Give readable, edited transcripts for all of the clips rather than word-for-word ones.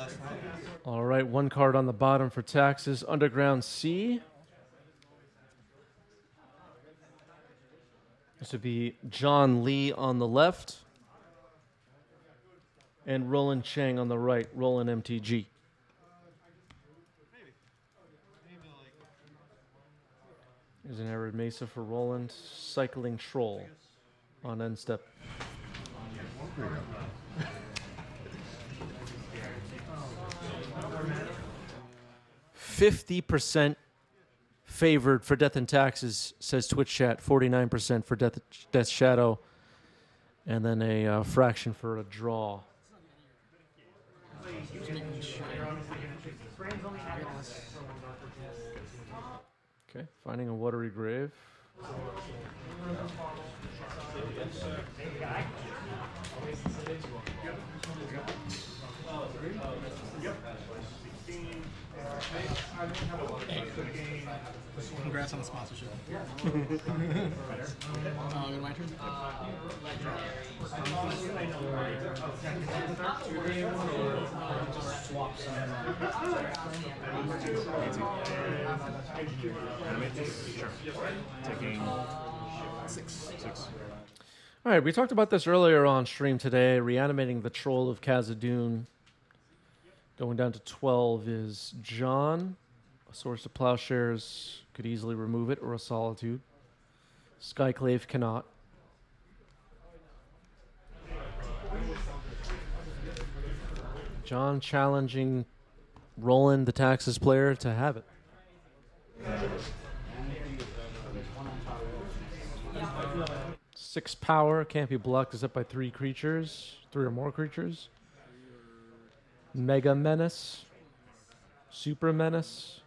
last night. All right, one card on the bottom for taxes. Underground Sea. This would be John Lee on the left and Roland Chang on the right. Roland MTG. There's an Arid Mesa for Roland. Cycling Troll on end step. 50% favored for Death and Taxes, says Twitch chat. 49% for Death Shadow. And then a fraction for a draw. Okay, finding a watery grave. Congrats on the sponsorship. My turn? Taking Six. All right, we talked about this earlier on stream today. Reanimating the Troll of Khazad-dûm. Going down to 12 is John. A Source of Plowshares could easily remove it, or a Solitude. Skyclave cannot. John challenging Roland, the Taxes player, to have it. Six power, can't be blocked except by three or more creatures. Mega Menace. Super Menace.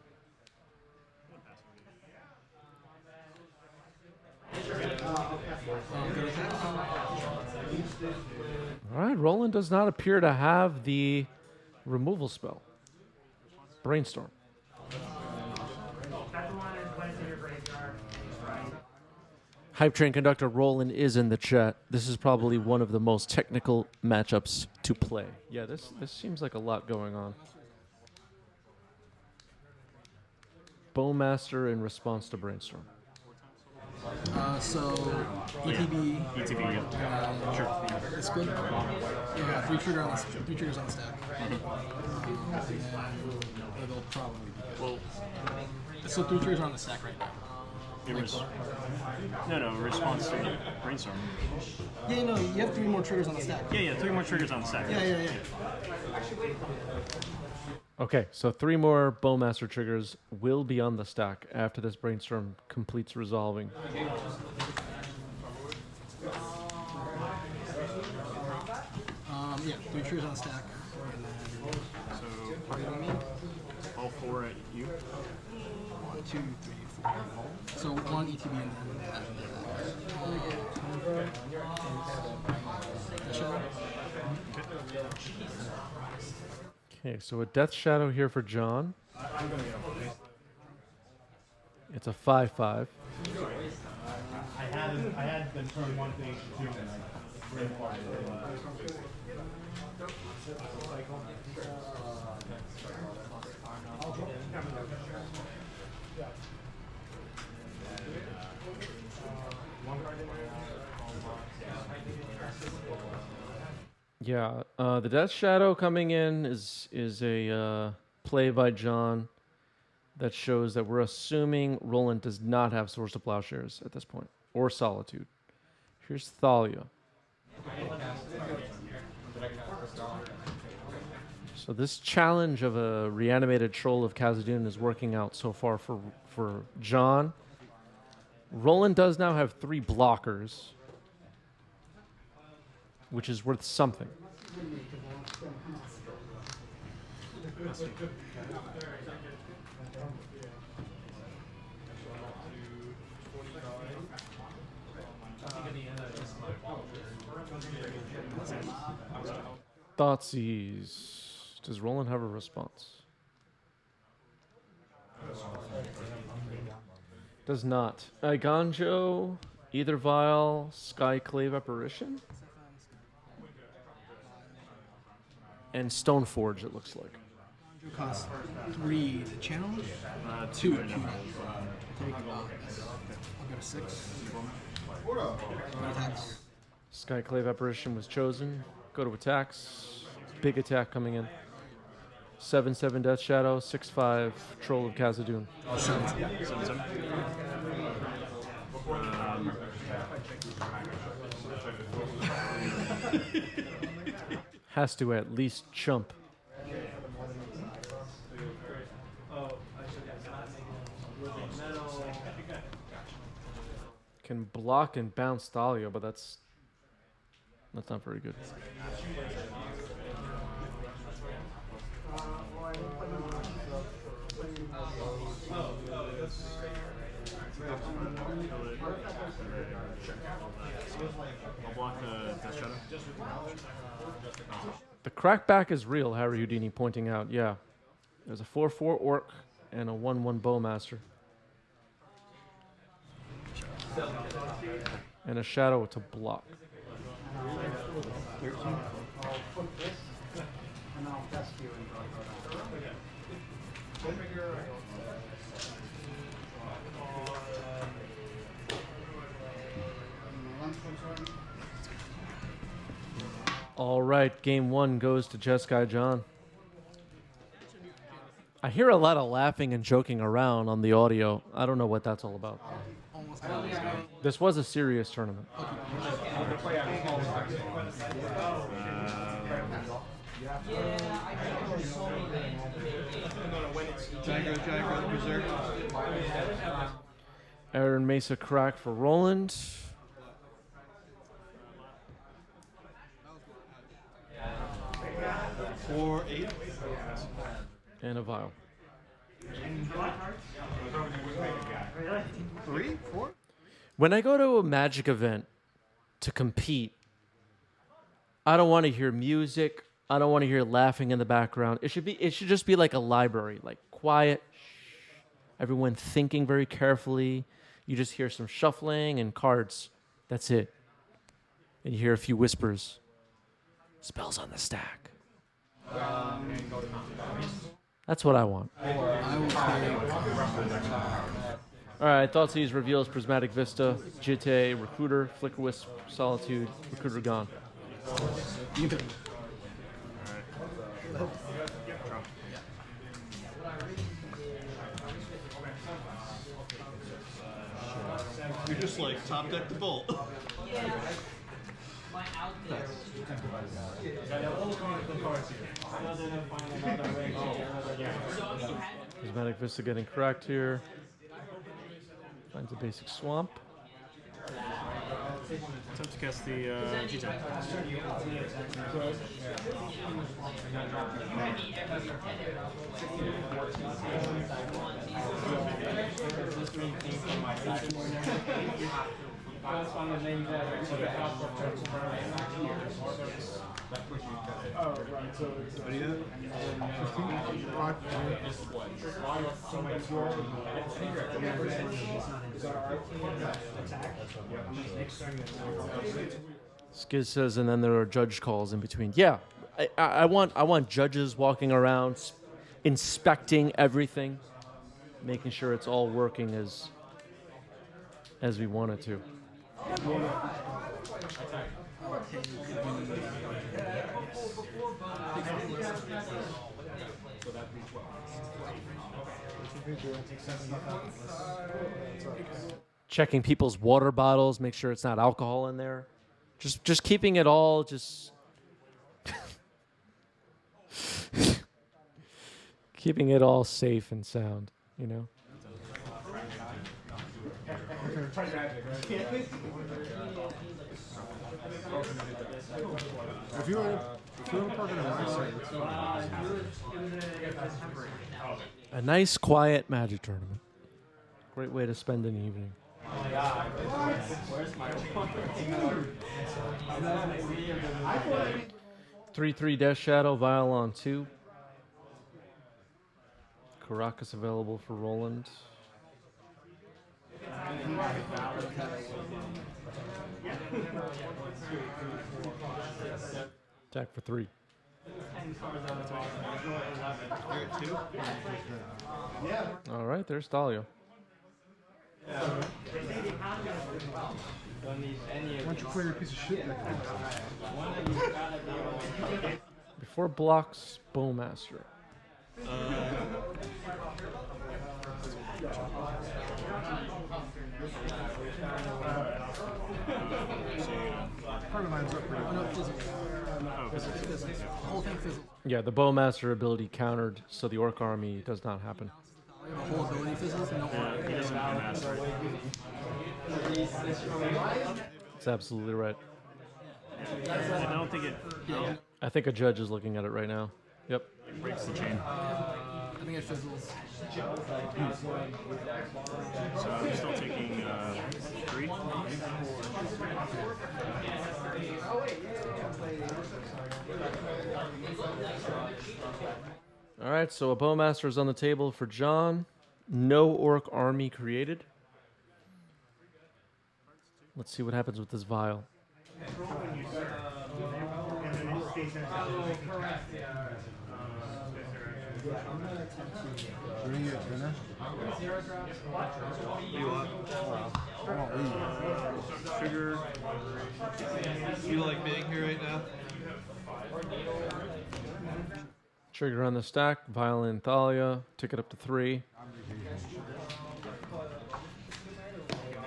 All right, Roland does not appear to have the removal spell. Brainstorm. Hype Train Conductor Roland is in the chat. This is probably one of the most technical matchups to play. Yeah, this seems like a lot going on. Bowmaster in response to Brainstorm. So ETB. ETB, yeah. Sure. It's good. Yeah, three triggers on the stack. And it'll probably be good. Well, So three triggers are on the stack right now. No, response to Brainstorm. Yeah, no, you have three more triggers on the stack. Yeah, 3 more triggers on the stack. Yeah. Okay, so 3 more Bowmaster triggers will be on the stack after this Brainstorm completes resolving. Yeah, three triggers on the stack. So, all 4 at you? 1, 2, 3, 4. So one ETB and then Okay, so a Death Shadow here for John. It's a 5/5. I had been turned one thing to 2 and I ran part of it. Yeah, the Death Shadow coming in is a play by John that shows that we're assuming Roland does not have Source of Plowshares at this point, or Solitude. Here's Thalia. So this challenge of a reanimated Troll of Khazad-dûm is working out so far for John. Roland does now have 3 blockers, which is worth something. Thoughtseize. Does Roland have a response? Does not. Iganjo, Either Vial, Skyclave Apparition. and Stoneforge, it looks like. Costs 3 to channel. 2 Two. right now. Take I'll go to 6. No attacks. Skyclave Apparition was chosen. Go to attacks. Big attack coming in. 7/7 Death Shadow, 6/5 Troll of Khazad-dûm. 7/7. Has to at least chump. Can block and bounce Thalia, but that's not very good. I'll block the Death Shadow. The crackback is real, Harry Houdini pointing out. Yeah. There's a 4/4 Orc and a 1/1 Bowmaster. And a Shadow to block. 13. All right, game 1 goes to Jeskai John. I hear a lot of laughing and joking around on the audio. I don't know what that's all about. Almost hours ago. This was a serious tournament. Gyro, Berserk. Aaron Mesa crack for Roland. Four, 8. And a vial. 3, 4. When I go to a Magic event to compete, I don't want to hear music. I don't want to hear laughing in the background. It should just be like a library, like quiet, everyone thinking very carefully. You just hear some shuffling and cards. That's it. And you hear a few whispers. Spells on the stack. That's what I want. I will take. All right, Thoughtseize reveals Prismatic Vista, Jitte, Recruiter, Flicker Wisp, Solitude, Recruiter gone. You can pick. You're just like top deck the bolt. Prismatic Vista getting cracked here. Finds a basic swamp. Attempt to cast the G-Tech. What do you have? 15? Skiz says, and then there are judge calls in between. Yeah, I want judges walking around, inspecting everything, making sure it's all working as we want it to. Checking people's water bottles, make sure it's not alcohol in there. Just keeping it all just keeping it all safe and sound, you know. If you want to park in a nice site, A nice, quiet Magic tournament. Great way to spend an evening. 3/3 Death Shadow, Vial on 2. Caracas available for Roland. Attack for 3. You're at 2? All right, there's Thalia. Why don't you play your piece of shit deck? Before blocks, Bowmaster. Part of mine's up right now. No, fizzles. Oh, physics. Fizzles. The whole thing fizzles. Yeah, the Bowmaster ability countered, so the Orc army does not happen. The whole ability fizzles and no He doesn't have master. That's absolutely right. I don't think it I think a judge is looking at it right now. Yep. breaks the chain. I think it fizzles. So I'm still taking 3. All right, so a Bowmaster is on the table for John. No Orc army created. Let's see what happens with this vial. Bring it dinner. You want? I won't leave. Trigger. You like being here right now? Trigger on the stack, vial in Thalia, ticket up to 3.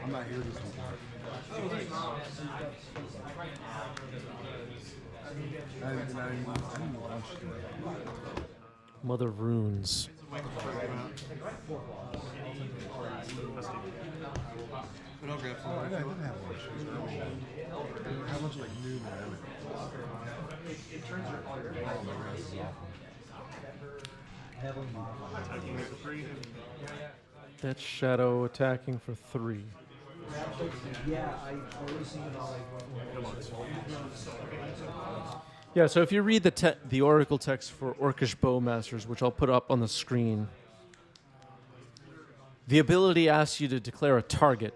I'm not here this week. I didn't lunch today. Mother of Runes. But I'll grab some. I didn't have lunch. It was early. I had lunch like noon and Attacking for 3. Death Shadow attacking for 3. Yeah, so if you read the Oracle text for Orcish Bowmasters, which I'll put up on the screen, the ability asks you to declare a target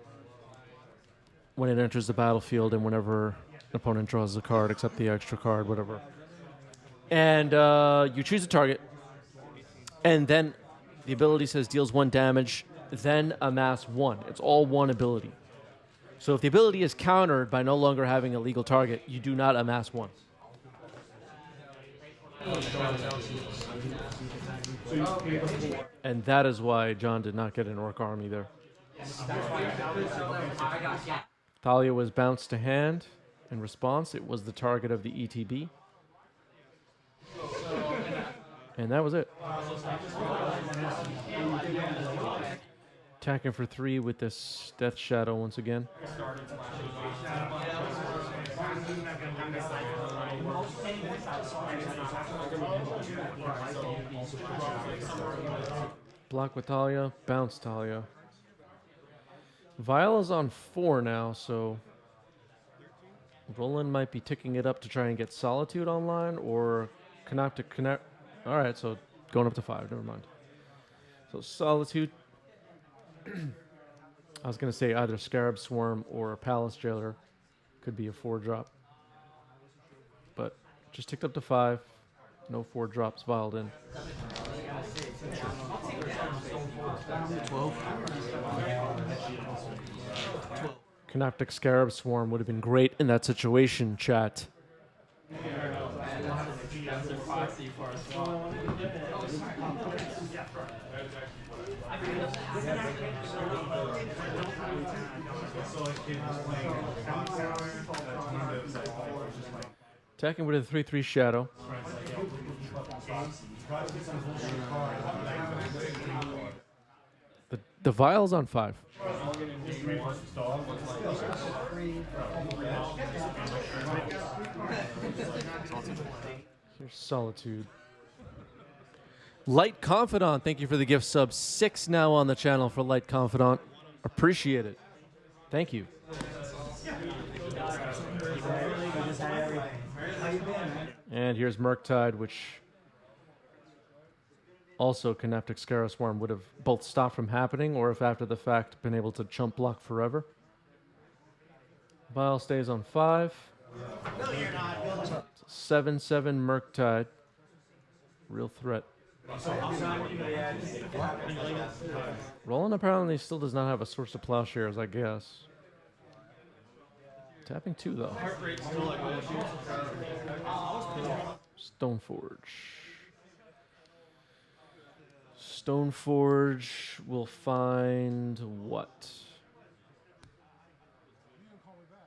when it enters the battlefield and whenever an opponent draws a card, except the extra card, whatever. And you choose a target, and then the ability says deals 1 damage, then amass 1. It's all one ability. So if the ability is countered by no longer having a legal target, you do not amass 1. And that is why John did not get an Orc army there. Thalia was bounced to hand. In response, it was the target of the ETB. And that was it. Attacking for 3 with this Death Shadow once again. Block with Thalia, bounce Thalia. Vial is on 4 now, so Roland might be ticking it up to try and get Solitude online, or Connect to Connect. All right, so going up to 5, never mind. So Solitude. I was going to say either Scarab Swarm or Palace Jailer could be a 4-drop. But just ticked up to 5. No 4 drops vialed in. 12. Canoptic Scarab Swarm would have been great in that situation, chat. Attacking with a 3/3 Shadow. The vial's on 5. Here's Solitude. Light Confidant, thank you for the gift sub. 6 now on the channel for Light Confidant. Appreciate it. Thank you. And here's Murktide, which also Canoptic Scarab Swarm would have both stopped from happening, or if after the fact been able to chump block forever. Vial stays on 5. 7/7 Murktide. Real threat. Roland apparently still does not have a source of plowshares, I guess. Tapping 2 though. Stoneforge. Stoneforge will find what?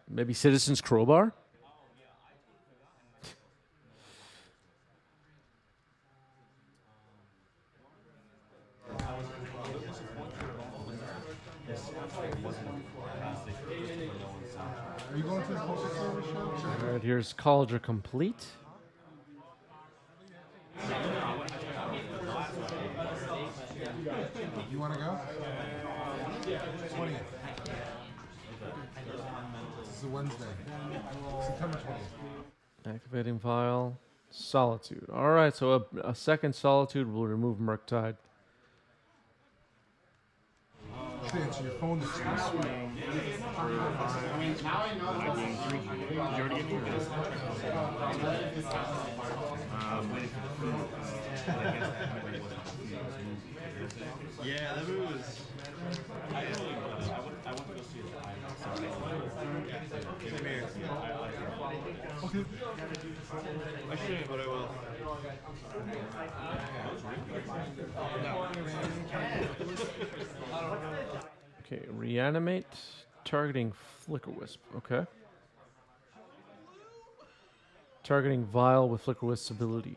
Maybe Citizen's Crowbar? Are you going to the poker service show? All right, here's College or Complete. You want to go? 20th. This is a Wednesday. September 20th. Activating Vial. Solitude. All right, so a second Solitude will remove Murktide. Should answer your phone this week. Yeah, that move is. Okay. I shouldn't, but I will. Okay, reanimate, targeting Flicker Wisp. Okay. Targeting Vial with Flicker Wisp's ability.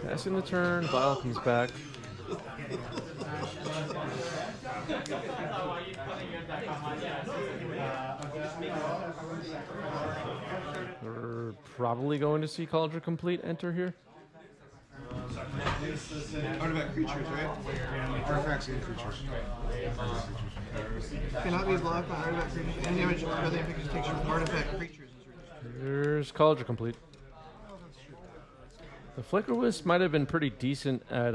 Passing the turn, Vial comes back. We're probably going to see College Complete enter here. Artifact creatures, right? Artifacts and creatures. Cannot be blocked by artifact creatures. Any damage other than pictures takes from artifact creatures. Here's College Complete. The Flicker Wisp might have been pretty decent at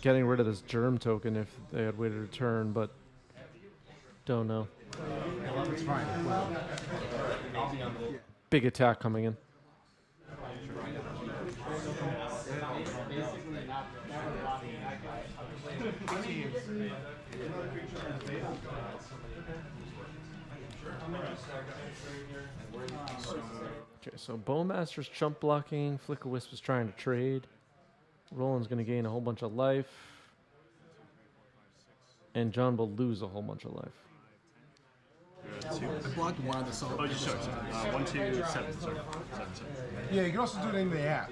getting rid of this Germ token if they had waited a turn, but don't know. It's fine. Big attack coming in. Okay, so Bowmaster's chump blocking. Flicker Wisp is trying to trade. Roland's going to gain a whole bunch of life. And John will lose a whole bunch of life. I blocked one of the solid. Oh, sorry. 1, 2, 7. Sorry. 7. Yeah, you can also do it in the app.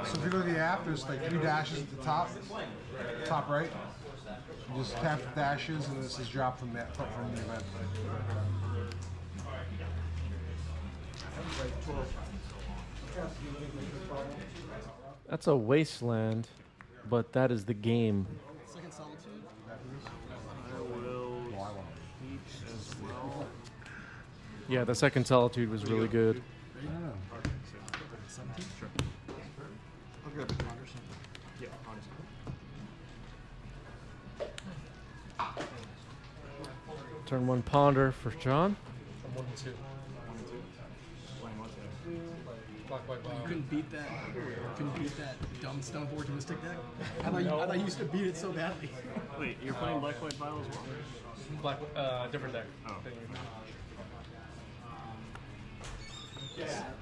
So if you go to the app, there's like 3 dashes at the top right. You just tap the dashes and this is dropped from the event. That's a wasteland, but that is the game. Second solitude. I will eat as well. Yeah, the second Solitude was really good. I'll grab a card or something. Yeah, honestly. Turn 1 Ponder for John. From 1 to 2. You couldn't beat that. Couldn't beat that dumb Stoneforge Mystic deck. I thought you used to beat it so badly. Wait, you're playing Black White Vial as well? Different deck. Oh.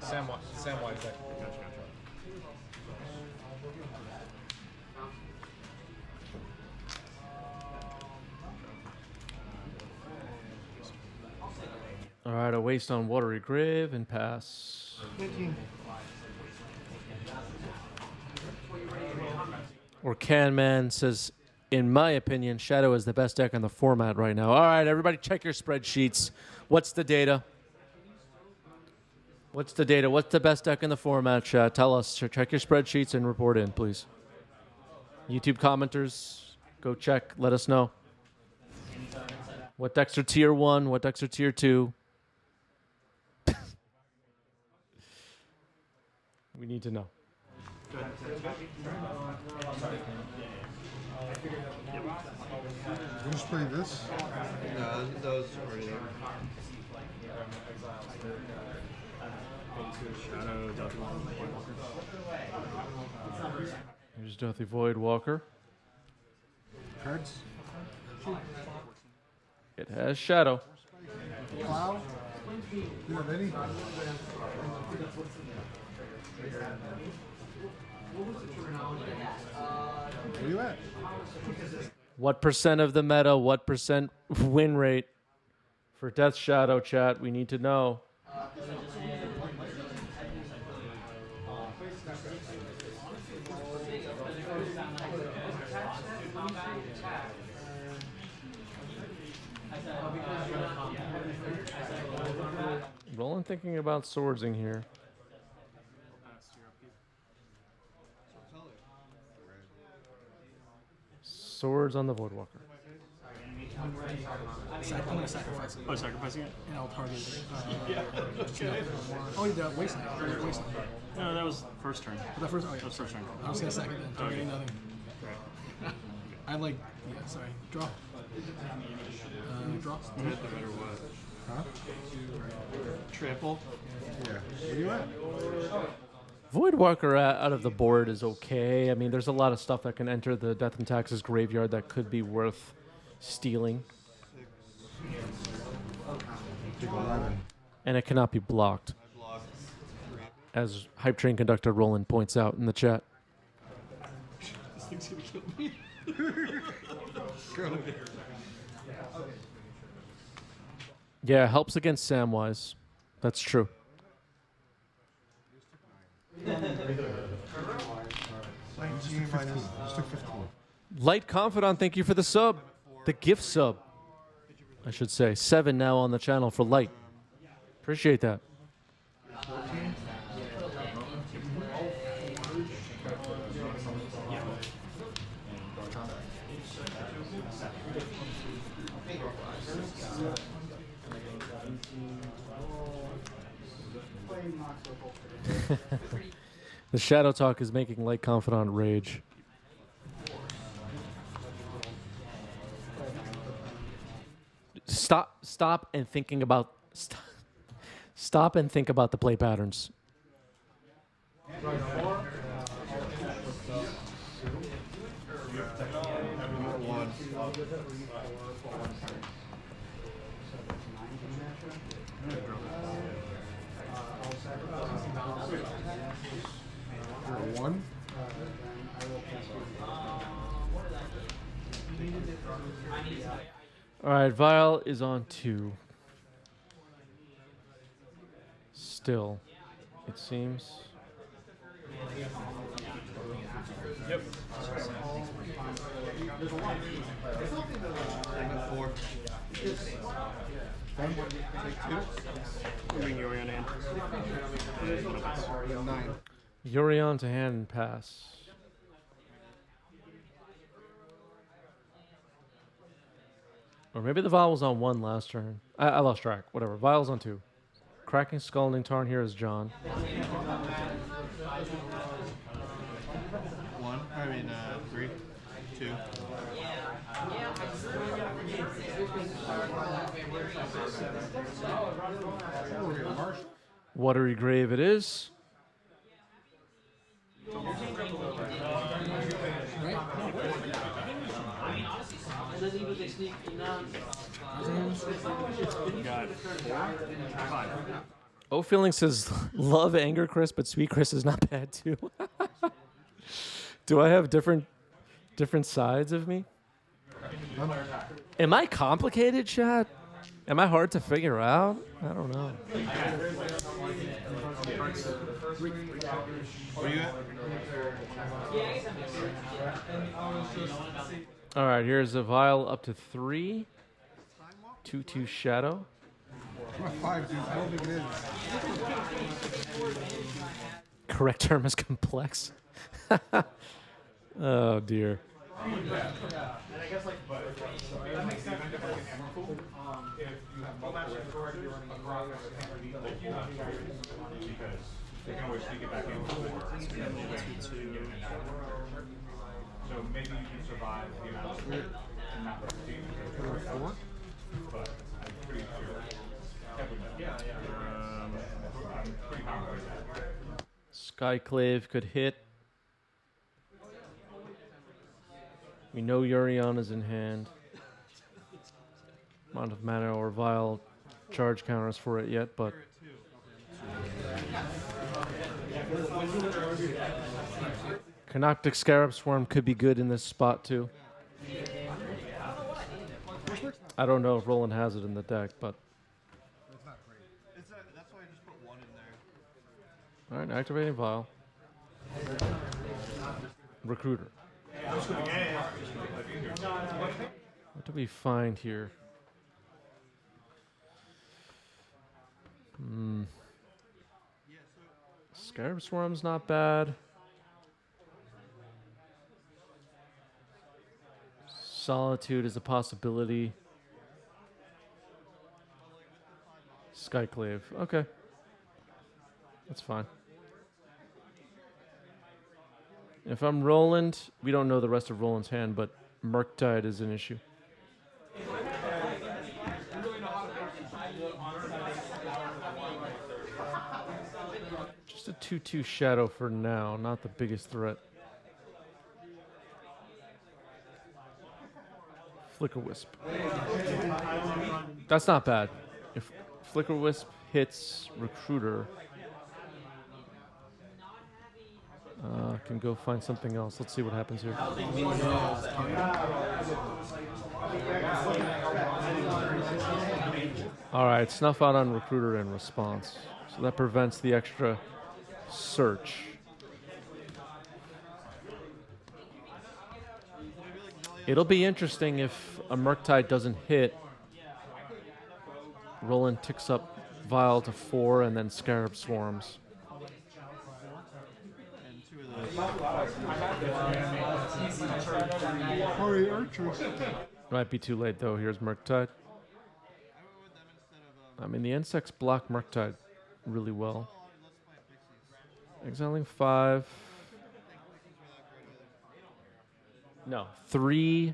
Samwise deck. Gotcha. All right, a waste on Watery Grave and pass. 19. Or Canman says, in my opinion, Shadow is the best deck on the format right now. All right, everybody check your spreadsheets. What's the data? What's the data? What's the best deck in the format, chat? Tell us. Check your spreadsheets and report in, please. YouTube commenters, go check. Let us know. What decks are tier 1? What decks are tier 2? We need to know. You just play this? No, those already there. Shadow, Delta One, Here's Deathy Void Walker. Cards. It has Shadow. Plow. You have any? Where you at? What percent of the meta? What percent win rate for Death Shadow? Chat. We need to know. Roland thinking about swordsing here. Swords on the Voidwalker. I'm going to sacrifice it. Oh, sacrificing it? And I'll target it. Oh, you got Wasteland. Wasteland. No, that was first turn. Was that first? Oh, yeah. That was first turn. I was going to second then. Targeting nothing. Right. I like, yeah, sorry. Draw. Draw. No matter what. Huh? Trample. Yeah. Where you at? Voidwalker out of the board is okay. I mean, there's a lot of stuff that can enter the Death and Taxes graveyard that could be worth stealing. Take 11. And it cannot be blocked, as Hype Train conductor Roland points out in the chat. This thing's gonna kill me. Go. Yeah, helps against Samwise. That's true. 19 minus. Just took 15. Light Confidant, thank you for the sub. The gift sub, I should say. 7 now on the channel for Light. Appreciate that. The Shadow Talk is making Light Confidant rage. Stop and thinking about stop and think about the play patterns. One. All right, Vial is on 2. Still, it seems. Yep. Four. Bring Yuri on hand. 9. Yurion to hand and pass. Or maybe the Vial was on 1 last turn. I lost track. Whatever. Vial's on 2. Cracking Scalding Tarn here is John. 1. I mean, 3. 2. Watery Grave it is. Got 5. Oh, Feeling says, love Anger Chris, but Sweet Chris is not bad too. Do I have different sides of me? Am I complicated, chat? Am I hard to figure out? I don't know. Where you at? All right, here's a Vial up to 3. 2/2 Shadow. I'm at 5, dude. I don't think it is. Correct term is complex. Oh dear. They can always sneak it back in before. So maybe you can survive the amount of and not 15 because but I'm pretty sure that would Skyclave could hit. We know Yurion is in hand. Amount of mana or vile charge counters for it yet, but Canoptic Scarab Swarm could be good in this spot too. I don't know if Roland has it in the deck, but It's not great. That's why I just put one in there. all right, activating Vile. Recruiter. What do we find here? Scarab Swarm's not bad. Solitude is a possibility. Skyclave. Okay. That's fine. If I'm Roland, we don't know the rest of Roland's hand, but Murktide is an issue. Just a 2/2 shadow for now, not the biggest threat. Flicker Wisp. That's not bad. If Flicker Wisp hits Recruiter, can go find something else. Let's see what happens here. All right, snuff out on Recruiter in response. So that prevents the extra search. It'll be interesting if a Murktide doesn't hit. Roland ticks up Vile to 4 and then Scarab Swarms. Hurry, Archers. Might be too late though. Here's Murktide. I mean, the insects block Murktide really well. Exiling 5. No, 3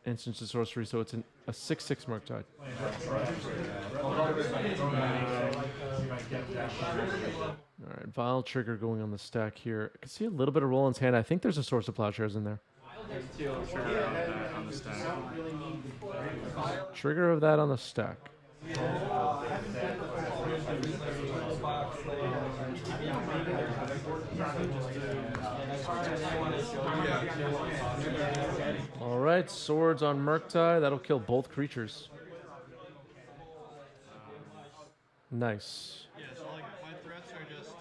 instants of sorcery, so it's a 6/6 Murktide. All right, Vile Trigger going on the stack here. I can see a little bit of Roland's hand. I think there's a Source of Plowshares in there. Trigger on the stack. Trigger of that on the stack. All right, swords on Murktide. That'll kill both creatures. Nice. Yeah, so like my threats are just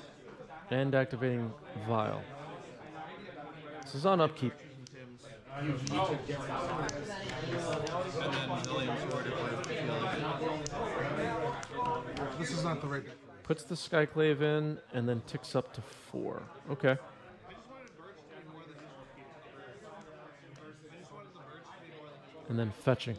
And activating Vile. This is on upkeep. Tim's. And then William's Sword if I feel like. This is not the right deck. Puts the Skyclave in and then ticks up to 4. Okay. And then fetching.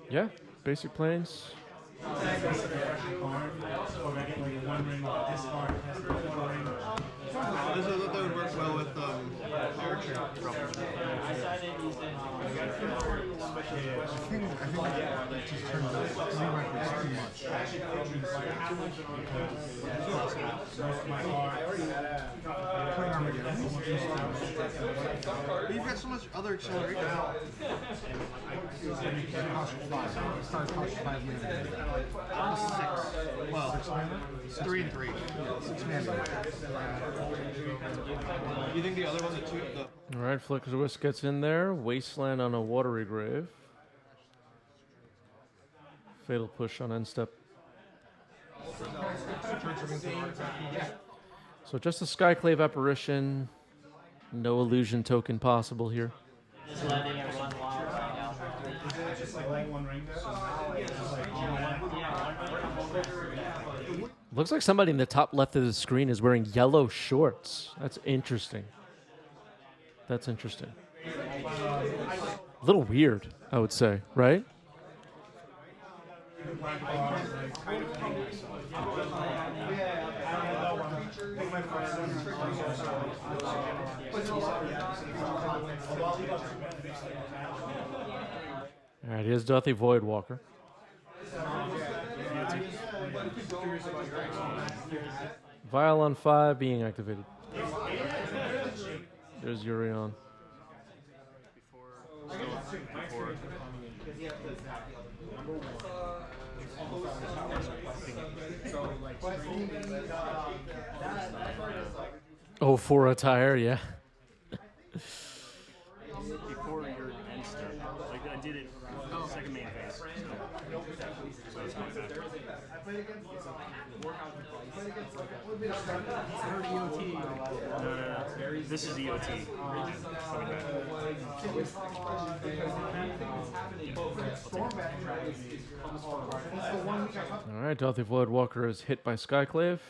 Yeah, basic planes. That would work well with Archer. I think it just turns out to me like it's too much. Playing Armageddon. But you've got so much other acceleration. It costs 5. It starts costing 5 mana. 6. Well, 6 mana? 3 and 3. 6 mana. You think the other one's a 2? All right, Flicker Wisp gets in there. Wasteland on a Watery Grave. Fatal Push on end step. So just a Skyclave Apparition. No illusion token possible here. Just letting everyone wild right now. Looks like somebody in the top left of the screen is wearing yellow shorts. That's interesting. That's interesting. A little weird, I would say, right? All right, here's Dorothy Voidwalker. Vial on 5 being activated. There's Urion. Oh, for attire, yeah. Before your end start. Like I did it second main phase. So it's not bad. Third EOT. No. This is EOT. Coming back. All right, Dorothy Voidwalker is hit by Skyclave.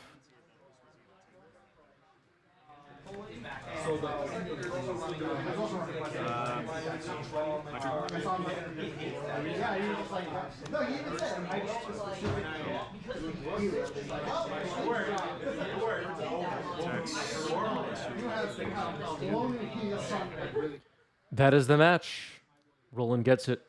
That is the match. Roland gets it.